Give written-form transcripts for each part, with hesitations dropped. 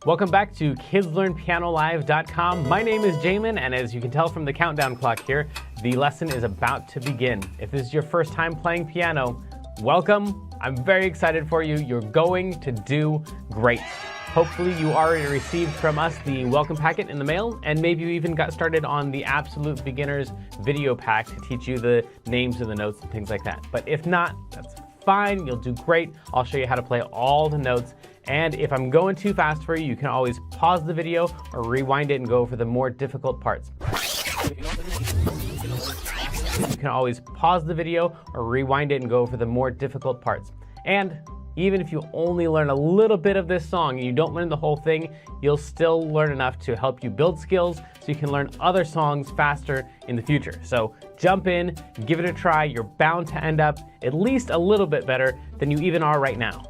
Welcome back to KidsLearnPianoLive.com. My name is Jamin, and as you can tell from the countdown clock here, the lesson is about to begin. If this is your first time playing piano, welcome. I'm very excited for you. You're going to do great. Hopefully you already received from us the welcome packet in the mail, and maybe you even got started on the Absolute Beginners video pack to teach you the names of the notes and things like that. But if not, that's fine. You'll do great. I'll show you how to play all the notes. And if I'm going too fast for you, you can always pause the video or rewind it and go over the more difficult parts. You can always pause the video or rewind it and go over the more difficult parts. And even if you only learn a little bit of this song and you don't learn the whole thing, you'll still learn enough to help you build skills so you can learn other songs faster in the future. So jump in, give it a try. You're bound to end up at least a little bit better than you even are right now.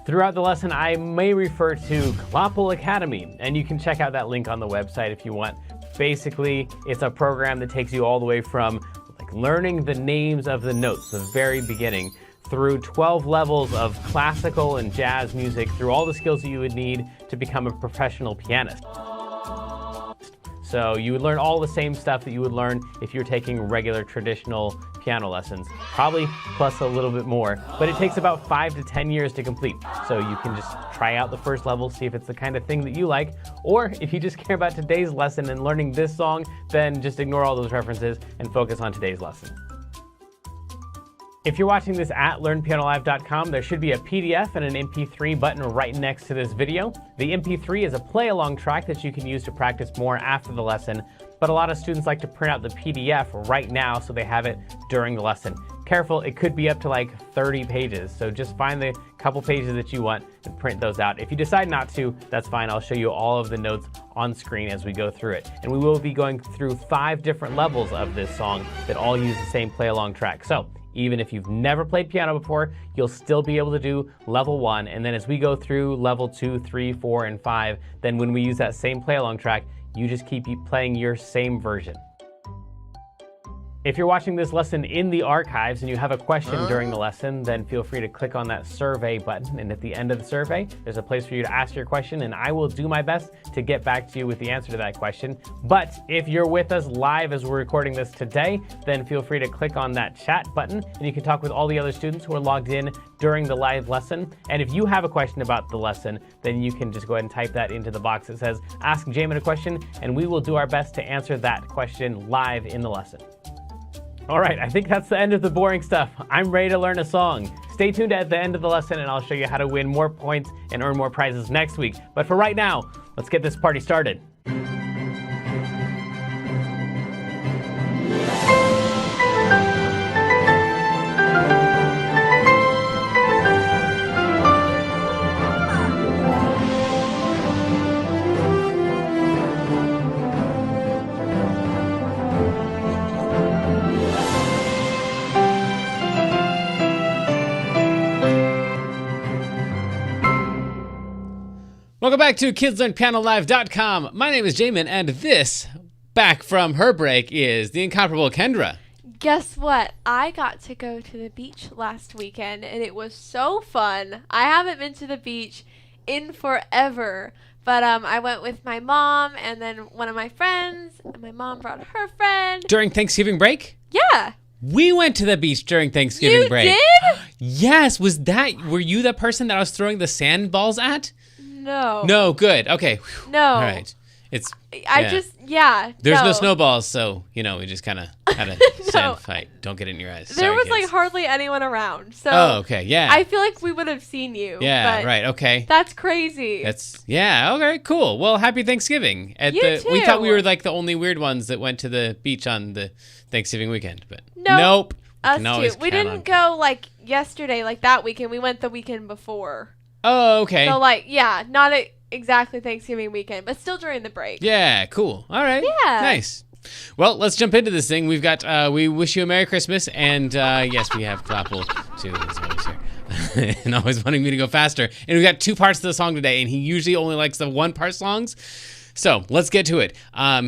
Throughout the lesson, I may refer to Klopple Academy, and you can check out that link on the website if you want. Basically, it's a program that takes you all the way from learning the names of the notes, the very beginning, through 12 levels of classical and jazz music, through all the skills that you would need to become a professional pianist. So you would learn all the same stuff that you would learn if you're taking regular traditional piano lessons, probably plus a little bit more, but it takes about 5 to 10 years to complete. So you can just try out the first level, see if it's the kind of thing that you like, or if you just care about today's lesson and learning this song, then just ignore all those references and focus on today's lesson. If you're watching this at LearnPianoLive.com, there should be a PDF and an MP3 button right next to this video. The MP3 is a play-along track that you can use to practice more after the lesson, but a lot of students like to print out the PDF right now so they have it during the lesson. Careful, it could be up to like 30 pages, so just find the couple pages that you want and print those out. If you decide not to, that's fine. I'll show you all of the notes on screen as we go through it. And we will be going through 5 different levels of this song that all use the same play-along track. So even if you've never played piano before, you'll still be able to do level 1. And then as we go through level 2, 3, 4, and 5, then when we use that same play-along track, you just keep playing your same version. If you're watching this lesson in the archives and you have a question during the lesson, then feel free to click on that survey button. And at the end of the survey, there's a place for you to ask your question, and I will do my best to get back to you with the answer to that question. But if you're with us live as we're recording this today, then feel free to click on that chat button, and you can talk with all the other students who are logged in during the live lesson. And if you have a question about the lesson, then you can just go ahead and type that into the box that says, Ask Jamin a Question, and we will do our best to answer that question live in the lesson. All right, I think that's the end of the boring stuff. I'm ready to learn a song. Stay tuned at the end of the lesson and I'll show you how to win more points and earn more prizes next week. But for right now, let's get this party started. Welcome back to KidsLearnPianoLive.com. My name is Jamin, and this, back from her break, is the incomparable Kendra. Guess what? I got to go to the beach last weekend, and it was so fun. I haven't been to the beach in forever, but I went with my mom and then one of my friends, and my mom brought her friend. During Thanksgiving break? Yeah. We went to the beach during Thanksgiving break. You did? Yes. Were you the person that I was throwing the sand balls at? No. No, good. Okay. No. All right. There's no snowballs, so, we just kind of had a sand fight. Don't get it in your eyes. There Sorry, was, kids. hardly anyone around, so. Oh, okay, yeah. I feel like we would have seen you. Yeah, right, okay. That's crazy. Okay, cool. Well, happy Thanksgiving. You too. We thought we were like the only weird ones that went to the beach on the Thanksgiving weekend, but nope. Us too. We didn't go, yesterday, that weekend. We went the weekend before. Oh, okay. So, not exactly Thanksgiving weekend, but still during the break. Yeah, cool. All right. Yeah. Nice. Well, let's jump into this thing. We've got, we wish you a Merry Christmas, and yes, we have Klopple, too. He's always here. And always wanting me to go faster. And we've got 2 parts to the song today, and he usually only likes the 1-part songs. So let's get to it.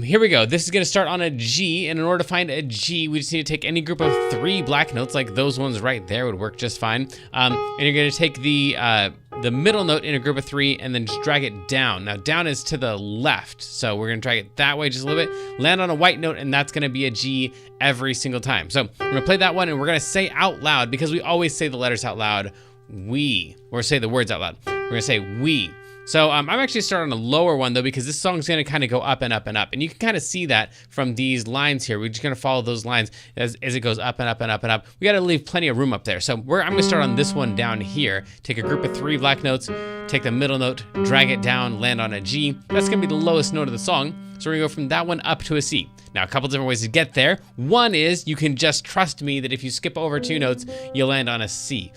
Here we go. This is going to start on a G, and in order to find a G, we just need to take any group of 3 black notes, like those ones right there would work just fine. And you're going to take the middle note in a group of 3 and then just drag it down. Now down is to the left, so we're going to drag it that way just a little bit, land on a white note, and that's going to be a G every single time. So we're going to play that one, and we're going to say out loud, because we always say the letters out loud, we, or say the words out loud. We're going to say we. So I'm actually starting on a lower one though, because this song's going to kind of go up and up and up. And you can kind of see that from these lines here. We're just going to follow those lines as it goes up and up and up and up. We got to leave plenty of room up there. So I'm going to start on this one down here. Take a group of 3 black notes, take the middle note, drag it down, land on a G. That's going to be the lowest note of the song. So we're going to go from that one up to a C. Now, a couple different ways to get there. One is you can just trust me that if you skip over 2 notes, you'll land on a C.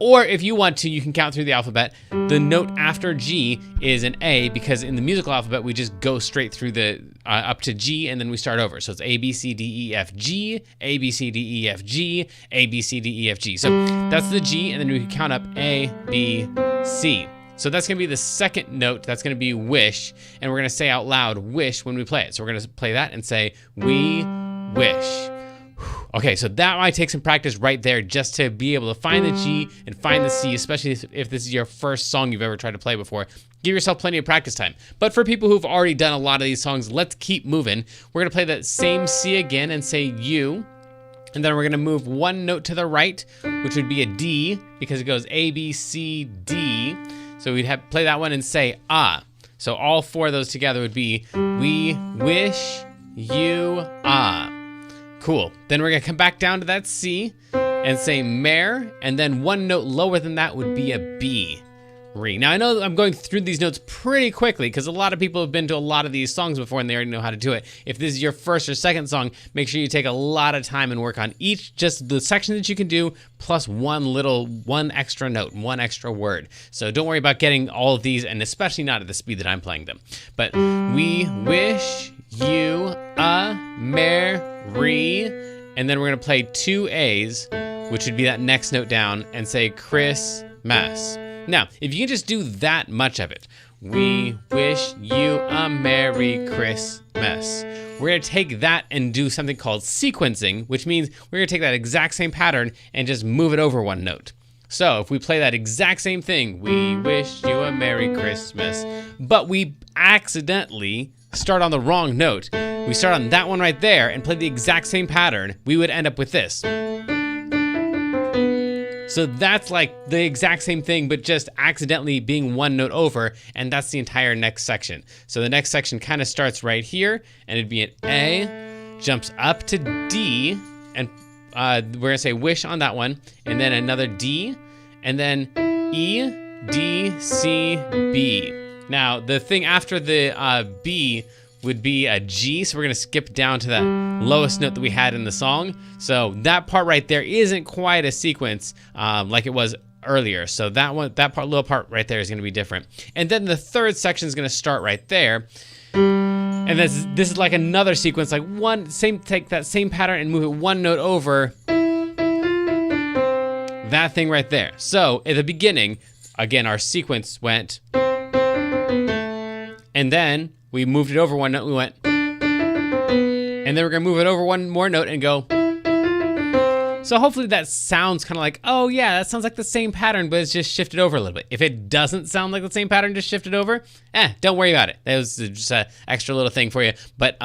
Or if you want to, you can count through the alphabet. The note after G is an A, because in the musical alphabet, we just go straight through the up to G, and then we start over. So it's A, B, C, D, E, F, G, A, B, C, D, E, F, G, A, B, C, D, E, F, G. So that's the G, and then we can count up A, B, C. So that's going to be the second note. That's going to be wish, and we're going to say out loud wish when we play it. So we're going to play that and say we wish. Okay, so that might take some practice right there just to be able to find the G and find the C, especially if this is your first song you've ever tried to play before. Give yourself plenty of practice time. But for people who've already done a lot of these songs, let's keep moving. We're going to play that same C again and say you. And then we're going to move 1 note to the right, which would be a D, because it goes A, B, C, D. So we'd have play that one and say ah. So all 4 of those together would be we wish you ah. Cool. Then we're going to come back down to that C and say mare, and then 1 note lower than that would be a B. Re. Now, I know I'm going through these notes pretty quickly because a lot of people have been to a lot of these songs before and they already know how to do it. If this is your first or second song, make sure you take a lot of time and work on each, just the section that you can do, plus one extra note, 1 extra word. So don't worry about getting all of these, and especially not at the speed that I'm playing them. But we wish you a merry, and then we're going to play 2 A's, which would be that next note down, and say Christmas. Now, if you can just do that much of it, we wish you a Merry Christmas. We're going to take that and do something called sequencing, which means we're going to take that exact same pattern and just move it over 1 note. So if we play that exact same thing, we wish you a Merry Christmas, but we accidentally start on the wrong note. We start on that one right there and play the exact same pattern, we would end up with this. So that's like the exact same thing, but just accidentally being 1 note over, and that's the entire next section. So the next section kind of starts right here, and it'd be an A, jumps up to D, and we're gonna say wish on that one, and then another D, and then E, D, C, B. Now the thing after the B would be a G, so we're gonna skip down to that lowest note that we had in the song. So that part right there isn't quite a sequence like it was earlier. So little part right there is gonna be different. And then the third section is gonna start right there. And this is like another sequence, like take that same pattern and move it 1 note over that thing right there. So at the beginning, again, our sequence went, and then we moved it over 1 note, we went, and then we're gonna move it over 1 more note and go. So hopefully that sounds kind of like, oh yeah, that sounds like the same pattern, but it's just shifted over a little bit. If it doesn't sound like the same pattern, just shifted over, don't worry about it. That was just an extra little thing for you. But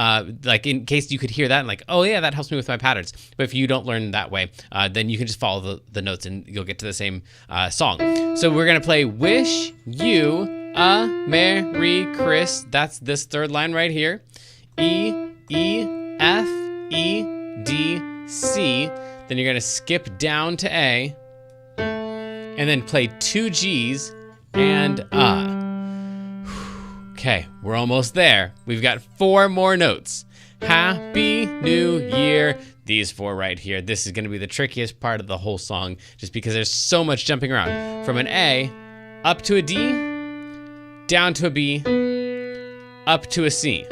like in case you could hear that and like, oh yeah, that helps me with my patterns. But if you don't learn that way, then you can just follow the notes and you'll get to the same song. So we're gonna play Wish You a Merry Chris. That's this third line right here. E, E, F, E, D, C. Then you're gonna skip down to A, and then play 2 G's and Okay, we're almost there. We've got 4 more notes. Happy New Year. These 4 right here. This is gonna be the trickiest part of the whole song, just because there's so much jumping around. From an A, up to a D, down to a B, up to a C.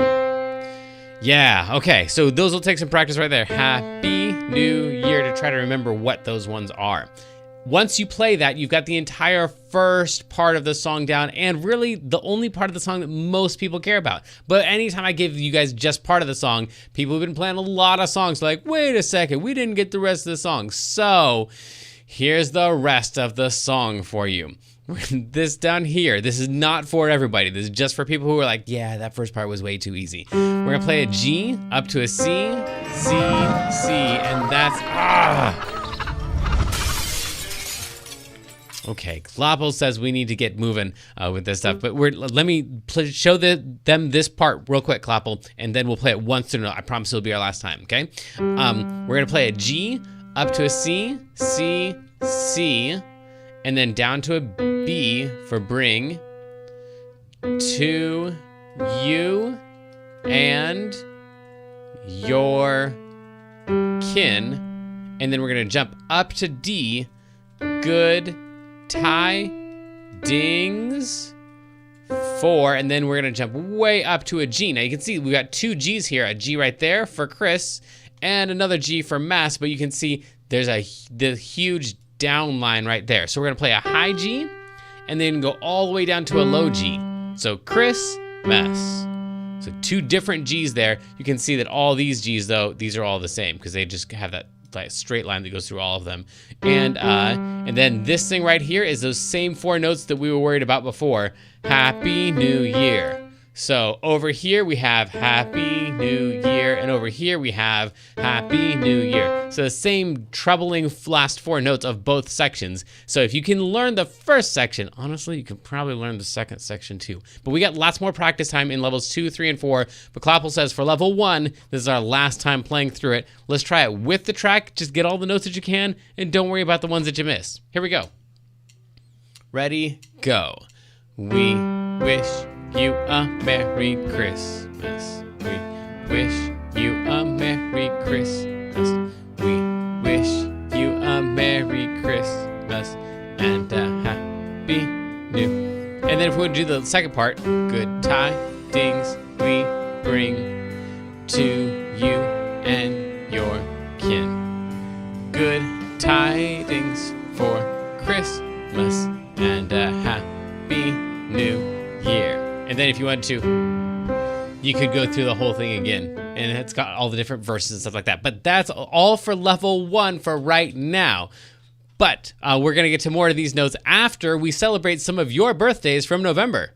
Yeah, okay, so those will take some practice right there. Happy New Year, to try to remember what those ones are. Once you play that, you've got the entire first part of the song down, and really the only part of the song that most people care about. But anytime I give you guys just part of the song, people have been playing a lot of songs like, wait a second, we didn't get the rest of the song. So here's the rest of the song for you. This down here, this is not for everybody. This is just for people who are like, yeah, that first part was way too easy. We're gonna play a G up to a C, C, C, and that's, Okay, Glopple says we need to get moving with this stuff, but let me show them this part real quick, Glopple, and then we'll play it once in a row. I promise it'll be our last time, okay? We're gonna play a G up to a C, C, C, and then down to a B for bring, to you and your kin, and then we're gonna jump up to D, good tidings for, and then we're gonna jump way up to a G. Now you can see we got 2 G's here, a G right there for Chris, and another G for Mass, but you can see there's the huge down line right there. So we're gonna play a high G, and then go all the way down to a low G. So Chris, Mass. So 2 different G's there. You can see that all these G's though, these are all the same because they just have that straight line that goes through all of them. And then this thing right here is those same 4 notes that we were worried about before. Happy New Year. So over here we have Happy New Year, and over here we have Happy New Year. So the same troubling last 4 notes of both sections. So if you can learn the first section, honestly, you can probably learn the second section too. But we got lots more practice time in levels 2, 3, and 4. But Klopple says for level 1, this is our last time playing through it. Let's try it with the track. Just get all the notes that you can, and don't worry about the ones that you miss. Here we go. Ready, go. We wish you a Merry Christmas. We wish you a Merry Christmas. We wish you a Merry Christmas and a Happy New. And then if we want to do the second part, good tidings we bring to you and your kin. Good tidings for Christmas and a Happy New Year. And then if you want to, you could go through the whole thing again. And it's got all the different verses and stuff like that. But that's all for level 1 for right now. But we're going to get to more of these notes after we celebrate some of your birthdays from November.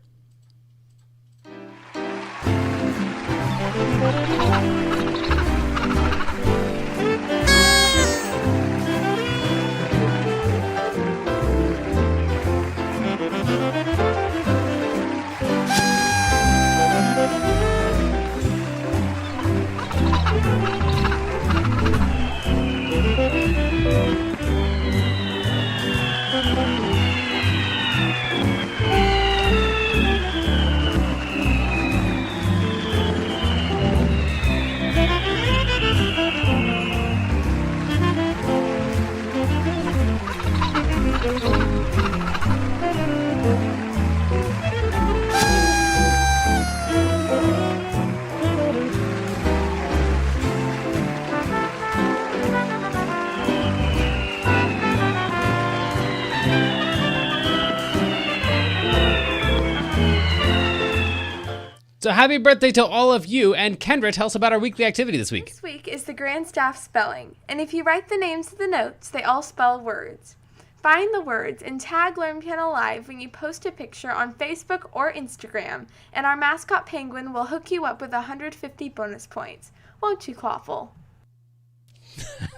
So happy birthday to all of you, and Kendra, tell us about our weekly activity this week. This week is the Grand Staff Spelling, and if you write the names of the notes, they all spell words. Find the words and tag Learn Piano Live when you post a picture on Facebook or Instagram, and our mascot Penguin will hook you up with 150 bonus points. Won't you, Clawful?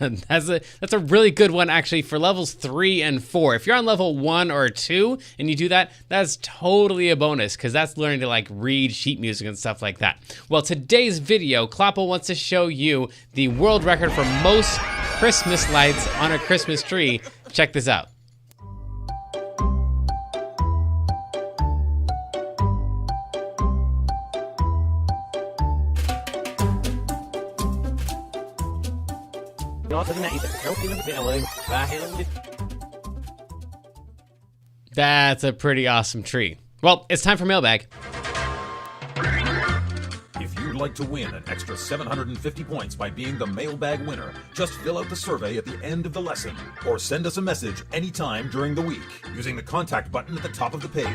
That's a really good one, actually, for levels 3 and 4. If you're on level 1 or 2 and you do that, that's totally a bonus, because that's learning to like read sheet music and stuff like that. Well, today's video, Klopple wants to show you the world record for most Christmas lights on a Christmas tree. Check this out. That's a pretty awesome tree. Well, it's time for mailbag. If you like to win an extra 750 points by being the mailbag winner, just fill out the survey at the end of the lesson or send us a message anytime during the week using the contact button at the top of the page.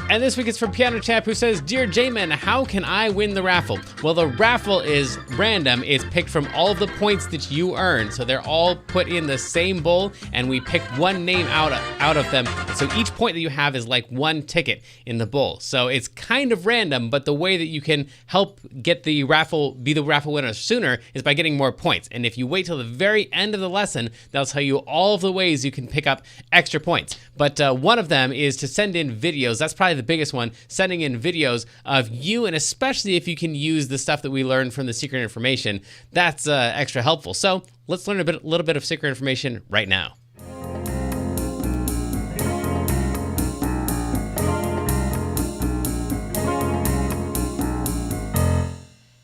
And this week it's from Piano Chap, who says, Dear J-Man, how can I win the raffle? Well, the raffle is random. It's picked from all of the points that you earn. So they're all put in the same bowl, and we pick one name out of them. So each point that you have is like one ticket in the bowl. So it's kind of random, but the way that you can help get the raffle, be the raffle winner sooner, is by getting more points. And if you wait till the very end of the lesson, they'll tell you all of the ways you can pick up extra points. But one of them is to send in videos. That's probably the biggest one, sending in videos of you, and especially if you can use the stuff that we learned from the secret information, that's extra helpful. So let's learn a little bit of secret information right now.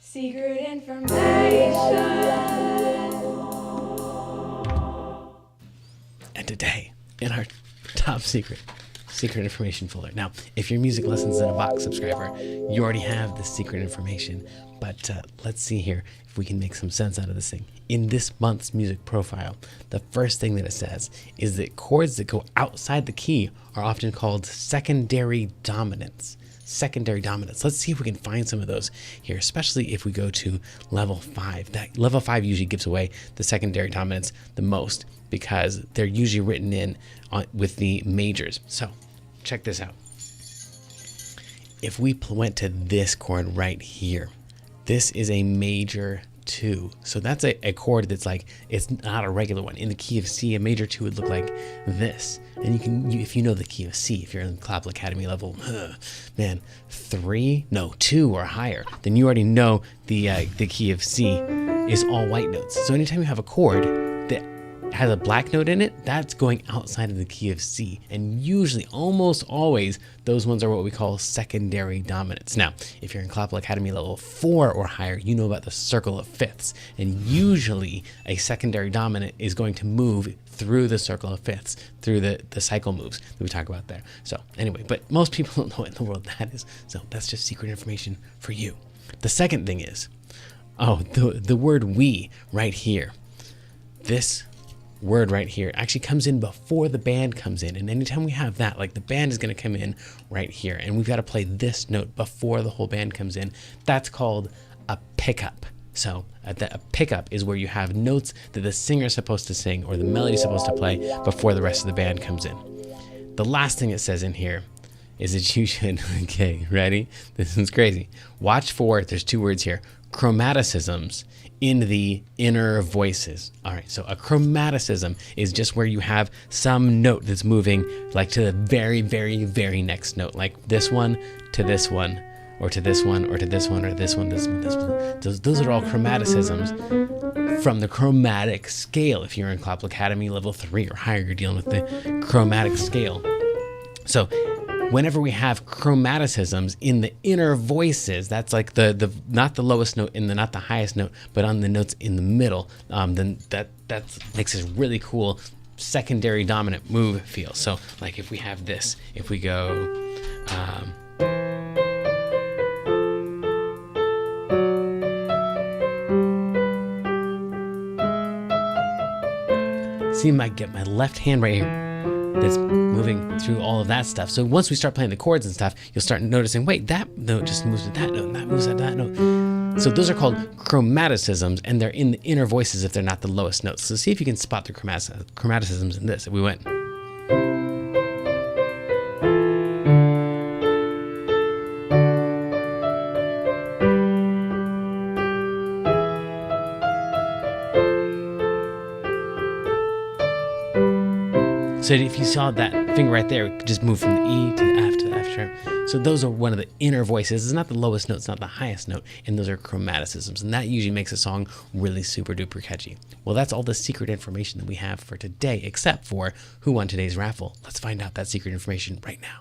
Secret information. And today, in our top secret information folder. Now, if your Music Lessons in a Box subscriber, you already have this secret information, but let's see here if we can make some sense out of this thing. In this month's music profile, the first thing that it says is that chords that go outside the key are often called secondary dominants. Secondary dominants. Let's see if we can find some of those here, especially if we go to level 5. That level 5 usually gives away the secondary dominants the most because they're usually written in with the majors. So check this out. If we went to this chord right here, this is a major 2. So that's a chord that's like, it's not a regular one. In the key of C, a major 2 would look like this. And if you know the key of C, if you're in Clapple Academy level, 2 or higher, then you already know the key of C is all white notes. So anytime you have a chord that has a black note in it, that's going outside of the key of C. And usually, almost always, those ones are what we call secondary dominants. Now, if you're in Clapple Academy level 4 or higher, you know about the circle of fifths. And usually, a secondary dominant is going to move through the circle of fifths, through the cycle moves that we talk about there. So anyway, but most people don't know what in the world that is. So that's just secret information for you. The second thing is, the word we right here. This word right here actually comes in before the band comes in, and anytime we have that, like the band is going to come in right here, and we've got to play this note before the whole band comes in. That's called a pickup. So a pickup is where you have notes that the singer is supposed to sing or the melody is supposed to play before the rest of the band comes in. The last thing it says in here is that you should, okay, ready? This is crazy. Watch for, there's 2 words here, chromaticisms in the inner voices. All right, so a chromaticism is just where you have some note that's moving like to the very, very, very next note, like this one to this one, or to this one, or to this one, or this one, this one, this one. Those are all chromaticisms from the chromatic scale. If you're in Clapple Academy level 3 or higher, you're dealing with the chromatic scale. So whenever we have chromaticisms in the inner voices, that's like the not the lowest note and not the highest note, but on the notes in the middle, then that makes this really cool secondary dominant move feel. So like if we have this, if we go, see, I get my left hand right here that's moving through all of that stuff. So once we start playing the chords and stuff, you'll start noticing, wait, that note just moves to that note, and that moves to that note. So those are called chromaticisms, and they're in the inner voices if they're not the lowest notes. So see if you can spot the chromaticisms in this. If we went. So if you saw that finger right there, it could just move from the E to the F to the F sharp. So those are one of the inner voices. It's not the lowest note, it's not the highest note, and those are chromaticisms. And that usually makes a song really super duper catchy. Well, that's all the secret information that we have for today, except for who won today's raffle. Let's find out that secret information right now.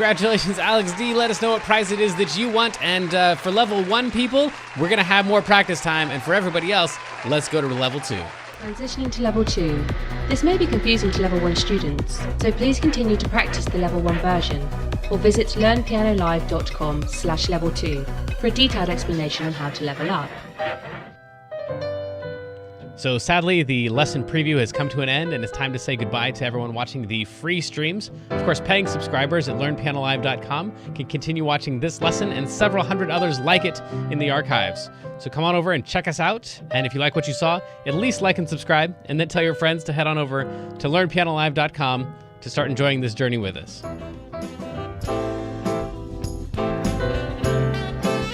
Congratulations, Alex D. Let us know what prize it is that you want. And for level 1 people, we're going to have more practice time. And for everybody else, let's go to level 2. Transitioning to level 2. This may be confusing to level 1 students, so please continue to practice the level 1 version, or visit learnpianolive.com/level 2 for a detailed explanation on how to level up. So sadly, the lesson preview has come to an end, and it's time to say goodbye to everyone watching the free streams. Of course, paying subscribers at learnpianolive.com can continue watching this lesson and several hundred others like it in the archives. So come on over and check us out, and if you like what you saw, at least like and subscribe, and then tell your friends to head on over to learnpianolive.com to start enjoying this journey with us.